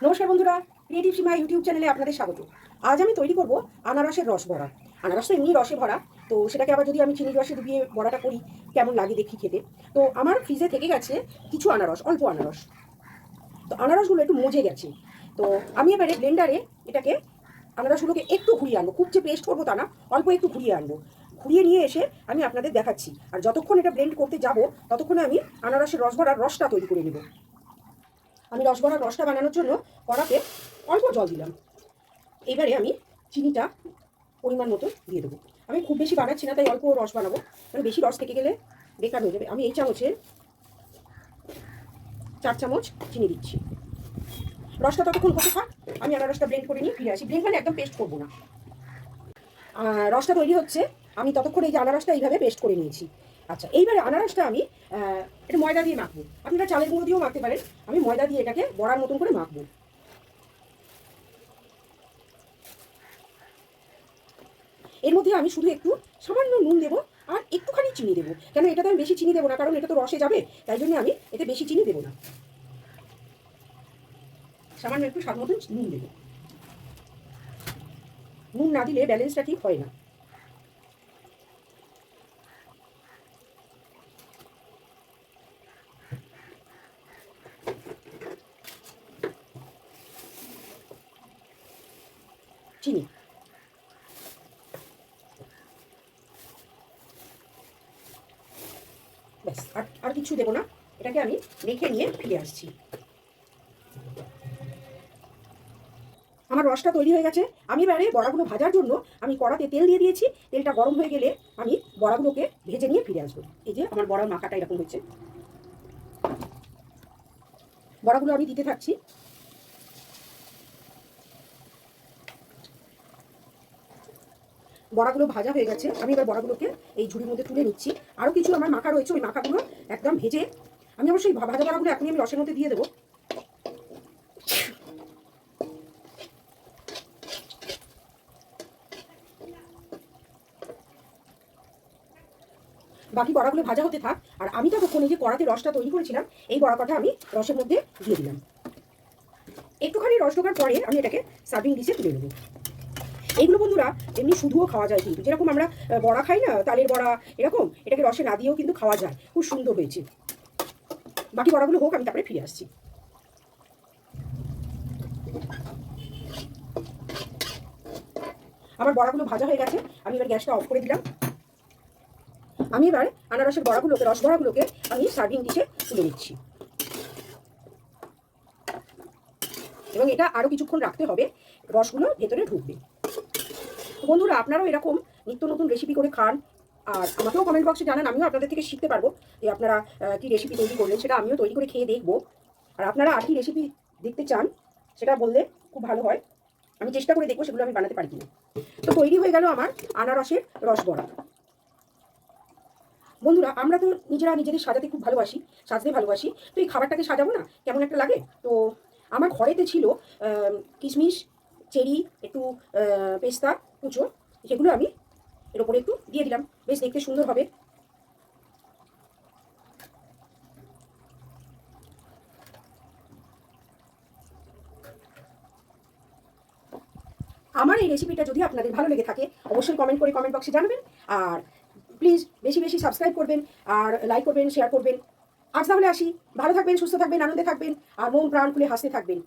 নমস্কার বন্ধুরা, ক্রিয়েটিভ সীমা ইউটিউব চ্যানেলে আপনাদের স্বাগত। আজ আমি তৈরি করব আনারসের রস বড়া। আনারস তো এমনি রসে ভরা, তো সেটাকে আবার যদি আমি চিনির রসে ডুবিয়ে বড়াটা করি কেমন লাগে দেখি খেতে। তো আমার ফ্রিজে থেকে গেছে কিছু আনারস, অল্প আনারস। তো আনারসগুলো একটু মজে গেছে। তো আমি এবারে ব্লেন্ডারে এটাকে আনারসগুলোকে একটু ঘুরিয়ে আনবো, খুব যে পেস্ট করবো তা না, অল্প একটু ঘুরিয়ে আনবো। ঘুরিয়ে নিয়ে এসে আমি আপনাদের দেখাচ্ছি। আর যতক্ষণ এটা ব্লেন্ড করতে যাব ততক্ষণে আমি আনারসের রস ভরার রসটা তৈরি করে নেব। আমি রসবড়ার রসটা বানানোর জন্য কড়াতে অল্প জল দিলাম। এবারে আমি চিনিটা পরিমাণ মতো দিয়ে দেবো। আমি খুব বেশি বানাচ্ছি না, তাই অল্প রস বানাবো, মানে বেশি রস থেকে গেলে বেকার হয়ে যাবে। আমি এই চামচে 4 চামচ চিনি দিচ্ছি। রসটা ততক্ষণ হতে থাক, আমি আনারসটা ব্লেন্ড করে নিয়ে ফিরে আসি। ব্লেন্ড মানে একদম পেস্ট করবো না। রসটা তৈরি হচ্ছে, আমি ততক্ষণ এই যে আনারসটা এইভাবে পেস্ট করে নিয়েছি। আচ্ছা, এইবারে আনারসটা আমি একটু ময়দা দিয়ে মাখবো। আপনারা চালের গুঁড়ো দিয়েও মাখতে পারেন। আমি ময়দা দিয়ে এটাকে বড়ার মতন করে মাখবো। এর মধ্যে আমি শুধু একটু সামান্য নুন দেবো আর একটুখানি চিনি দেবো। কেন এটাতে আমি বেশি চিনি দেবো না, কারণ এটা তো রসে যাবে, তাই জন্য আমি এতে বেশি চিনি দেবো না। সামান্য একটু স্বাদ মতন নুন দেবো। নুন না দিলে ব্যালেন্সটা ঠিক হয় না। চিনি ব্যাস, আর আর কিছু দেবো না। এটাকে আমি মেখে নিয়ে ফিরে আসছি। আমার রসটা তৈরি হয়ে গেছে। আমি এবারে বড়াগুলো ভাজার জন্য আমি কড়াতে তেল দিয়ে দিয়েছি। তেলটা গরম হয়ে গেলে আমি বড়াগুলোকে ভেজে নিয়ে ফিরে আসবো। এই যে আমার বড়ার মাখাটা এরকম হয়েছে। বড়াগুলো আমি দিতে থাকছি। বড়াগুলো ভাজা হয়ে গেছে। আমি এবার বড়াগুলোকে এই ঝুড়ির মধ্যে তুলে নিচ্ছি। আরও কিছু আমার মাখা রয়েছে, ওই মাখাগুলো একদম ভেজে আমি অবশ্যই ভাজা বড়াগুলো এখনই আমি রসের মধ্যে দিয়ে দেবো। বাকি বড়াগুলো ভাজা হতে থাক, আর আমি ততক্ষণ এই যে কড়াতে রসটা তৈরি করেছিলাম এই বড়া কটা আমি রসের মধ্যে দিয়ে দিলাম। একটুখানি রস ঢোকার পরে আমি এটাকে সার্ভিং ডিশে তুলে নেবো। এইগুলো বন্ধুরা এমনি শুধুও খাওয়া যায়, কিন্তু যেরকম আমরা বড়া খাই না, তালের বড়া, এরকম এটাকে রসে না দিয়েও কিন্তু খাওয়া যায়। খুব সুন্দর হয়েছে। বাকি বড়াগুলো হোক, আমি তারপরে ফিরে আসছি। আমার বড়াগুলো ভাজা হয়ে গেছে। আমি এবার গ্যাসটা অফ করে দিলাম। আমি এবার আনারসের বড়াগুলোকে, রস বড়াগুলোকে আমি সার্ভিং ডিশে তুলে নিচ্ছি। এবং এটা আরও কিছুক্ষণ রাখতে হবে, রসগুলো ভেতরে ঢুকবে। বন্ধুরা আপনারাও এরকম নিত্য নতুন রেসিপি করে খান, আর আমাকেও কমেন্ট বক্সে জানান, আমিও আপনাদের থেকে শিখতে পারবো যে আপনারা কী রেসিপি তৈরি করলেন, সেটা আমিও তৈরি করে খেয়ে দেখবো। আর আপনারা আর কি রেসিপি দেখতে চান সেটা বললে খুব ভালো হয়, আমি চেষ্টা করে দেখবো সেগুলো আমি বানাতে পারি কিনা। তো তৈরি হয়ে গেল আমার আনারসের রস বড়া। বন্ধুরা আমরা তো নিজেরা নিজেদের সাজাতে খুব ভালোবাসি, সাজতে ভালোবাসি, তো এই খাবারটাকে সাজাবো না, কেমন একটা লাগে। তো আমার ঘরেতে ছিল কিশমিশ, চেরি, একটু পেস্তা কুচো, সেগুলো আমি এর ওপরে একটু দিয়ে দিলাম, বেশ দেখতে সুন্দর হবে। আমার এই রেসিপিটা যদি আপনাদের ভালো লেগে থাকে অবশ্যই কমেন্ট করে কমেন্ট বক্সে জানাবেন। আর প্লিজ বেশি বেশি সাবস্ক্রাইব করবেন, আর লাইক করবেন, শেয়ার করবেন। আজ তাহলে আসি। ভালো থাকবেন, সুস্থ থাকবেন, আনন্দে থাকবেন, আর মন প্রাণ খুলে হাসতে থাকবেন।